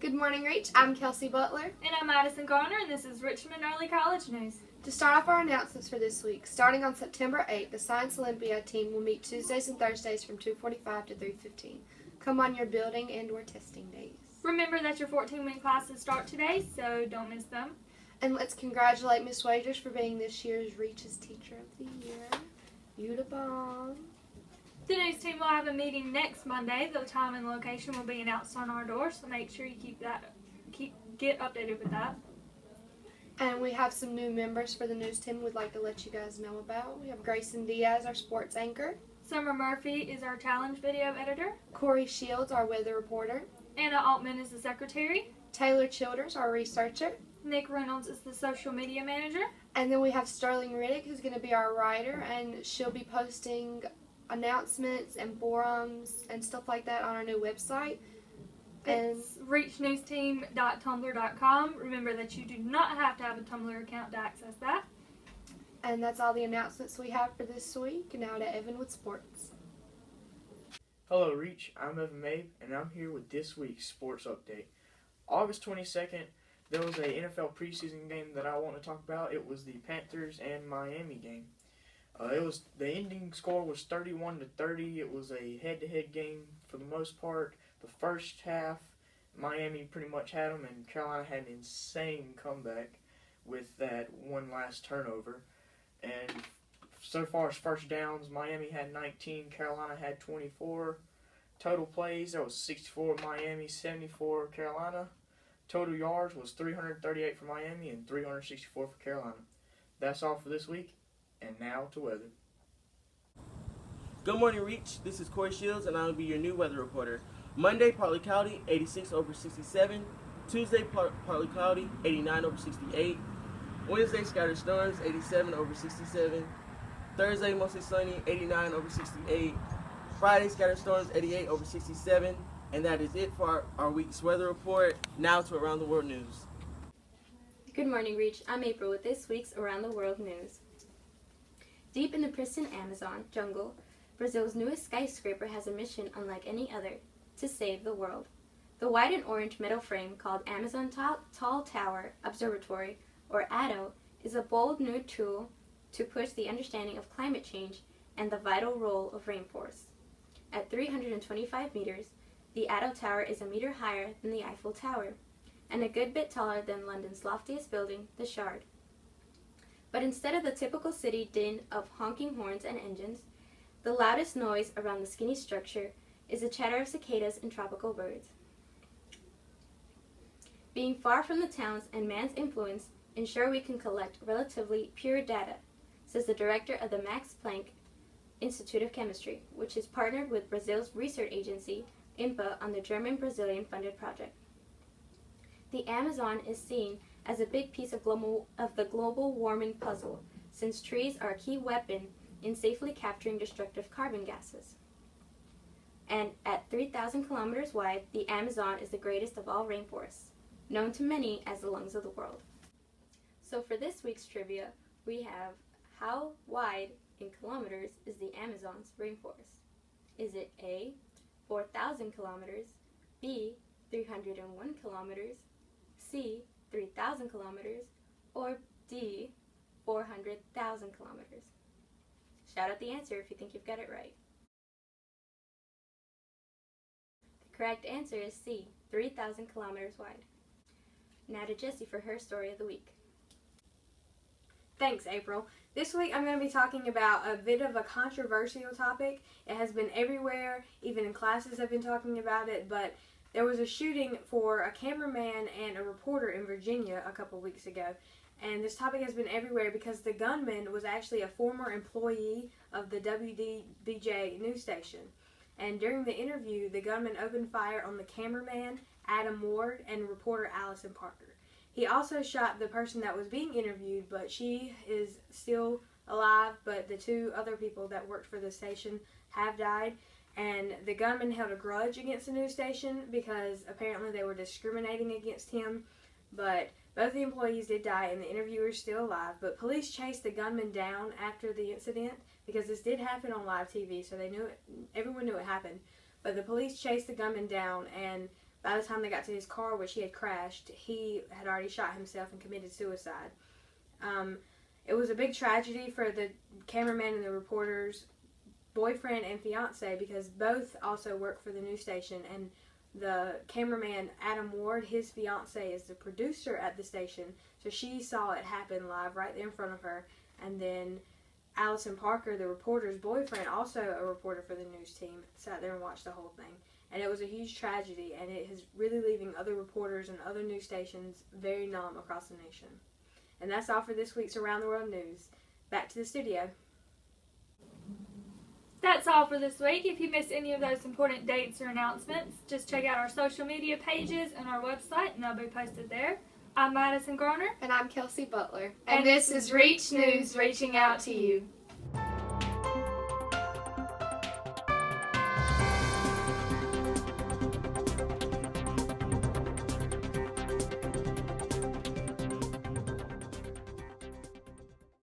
Good morning, Reach. I'm Kelsey Butler. And I'm Addison Garner, and this is Richmond Early College News. To start off our announcements for this week, starting on September 8th, the Science Olympiad team will meet Tuesdays and Thursdays from 2:45 to 3:15. Come on your building and or testing days. Remember that your 14-week classes start today, so don't miss them. And let's congratulate Miss Wagers for being this year's Reach's Teacher of the Year. You the bomb. The news team will have a meeting next Monday. The time and location will be announced on our door, so make sure you get updated with that. And we have some new members for the news team we'd like to let you guys know about. We have Grayson Diaz, our sports anchor. Summer Murphy is our challenge video editor. Corey Shields, our weather reporter. Anna Altman is the secretary. Taylor Childers, our researcher. Nick Reynolds is the social media manager. And then we have Sterling Riddick, who's going to be our writer, and she'll be posting announcements and forums and stuff like that on our new website. It's reachnewsteam.tumblr.com. Remember that you do not have to have a Tumblr account to access that. And that's all the announcements we have for this week. Now to Evan with sports. Hello Reach, I'm Evan Mabe, and I'm here with this week's sports update. August 22nd, there was a NFL preseason game that I want to talk about. It was the Panthers and Miami game. The ending score was 31-30. It was a head-to-head game for the most part. The first half, Miami pretty much had them, and Carolina had an insane comeback with that one last turnover. And so far as first downs, Miami had 19, Carolina had 24. Total plays, there was 64 Miami, 74 Carolina. Total yards was 338 for Miami and 364 for Carolina. That's all for this week. And now to weather. Good morning, Reach. This is Corey Shields, and I will be your new weather reporter. Monday, partly cloudy, 86 over 67. Tuesday, partly cloudy, 89 over 68. Wednesday, scattered storms, 87 over 67. Thursday, mostly sunny, 89 over 68. Friday, scattered storms, 88 over 67. And that is it for our week's weather report. Now to Around the World News. Good morning, Reach. I'm April with this week's Around the World News. Deep in the pristine Amazon jungle, Brazil's newest skyscraper has a mission unlike any other: to save the world. The white and orange metal frame called Amazon Tall Tower Observatory, or ATO, is a bold new tool to push the understanding of climate change and the vital role of rainforests. At 325 meters, the ATO Tower is a meter higher than the Eiffel Tower, and a good bit taller than London's loftiest building, the Shard. But instead of the typical city din of honking horns and engines, the loudest noise around the skinny structure is the chatter of cicadas and tropical birds. Being far from the towns and man's influence ensure we can collect relatively pure data, says the director of the Max Planck Institute of Chemistry, which is partnered with Brazil's research agency, INPA, on the German-Brazilian funded project. The Amazon is seen as a big piece of the global warming puzzle, since trees are a key weapon in safely capturing destructive carbon gases. And at 3,000 kilometers wide, the Amazon is the greatest of all rainforests, known to many as the lungs of the world. So for this week's trivia, we have: how wide in kilometers is the Amazon's rainforest? Is it A, 4,000 kilometers, B, 301 kilometers, C, 3,000 kilometers, or D, 400,000 kilometers? Shout out the answer if you think you've got it right. The correct answer is C, 3,000 kilometers wide. Now to Jessie for her story of the week. Thanks, April. This week I'm going to be talking about a bit of a controversial topic. It has been everywhere, even in classes have been talking about it, but there was a shooting for a cameraman and a reporter in Virginia a couple weeks ago. And this topic has been everywhere because the gunman was actually a former employee of the WDBJ news station. And during the interview, the gunman opened fire on the cameraman, Adam Ward, and reporter Allison Parker. He also shot the person that was being interviewed, but she is still alive, but the two other people that worked for the station have died. And the gunman held a grudge against the news station because apparently they were discriminating against him. But both the employees did die and the interviewer is still alive. But police chased the gunman down after the incident because this did happen on live TV, so they knew it, everyone knew it happened. But the police chased the gunman down, and by the time they got to his car, which he had crashed, he had already shot himself and committed suicide. It was a big tragedy for the cameraman and the reporter's boyfriend and fiance, because both also work for the news station, and the cameraman, Adam Ward, his fiance is the producer at the station, so she saw it happen live right there in front of her. And then Allison Parker, the reporter's boyfriend, also a reporter for the news team, sat there and watched the whole thing. And it was a huge tragedy, and it is really leaving other reporters and other news stations very numb across the nation. And that's all for this week's Around the World News. Back to the studio. That's all for this week. If you missed any of those important dates or announcements, just check out our social media pages and our website, and they'll be posted there. I'm Madison Garner. And I'm Kelsey Butler. And this is Reach News reaching out to you.